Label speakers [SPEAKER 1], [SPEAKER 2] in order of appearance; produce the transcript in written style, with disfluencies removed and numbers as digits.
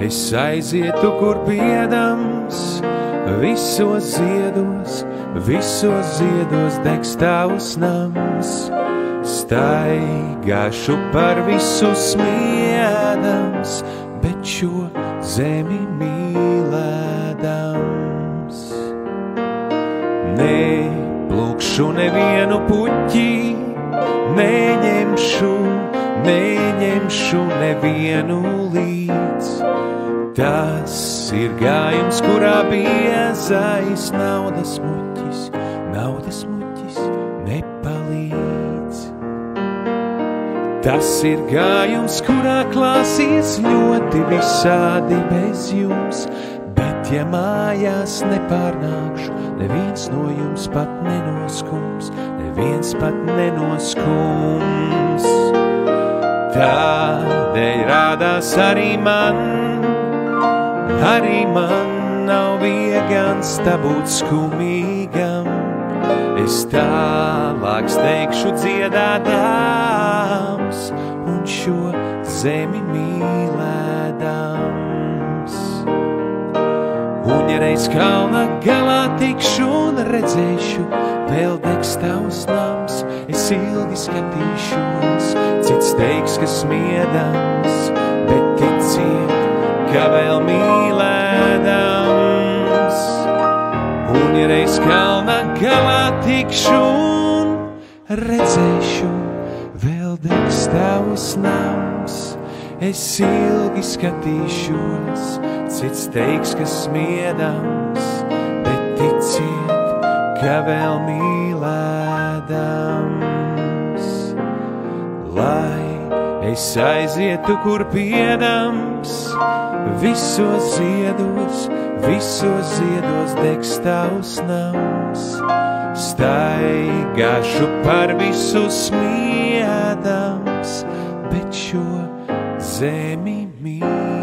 [SPEAKER 1] Es aizietu, kur biedams, visos ziedos degs tavs nams. Staigāšu par visu smiedams, bet šo zemi mīlēdams. Neplūkšu nevienu puķi, neņemšu nevienu līdz. Tas ir gājums, kurā biezais naudas muķis nepalīdz. Tas ir gājums, kurā klāsies ļoti visādi bez jums, bet ja mājās nepārnākšu, neviens no jums pat nenoskums. Tādēļ rādās arī man nav viegans būt skumīgam. Es tālāk steigšu dziedādams un šo zemi mīlēdams. Un ja reiz kalna galā tikšu un redzēšu, vēl degs tavs nams, es ilgi skatīšos, cits teiks, ka smiedams, bet ticiet, ka vēl mīlēdams. Un ja reiz kalna galā tikšu un redzēšu, vēl degs tavs nams, es ilgi skatīšos, cits teiks, ka smiedams, bet ticiet, ka vēl mīlēdams. Lai es aizietu, kur biedams, visos ziedos degs tavs nams. Staigāšu par visu smiedams, bet šo zemi mīlēdams.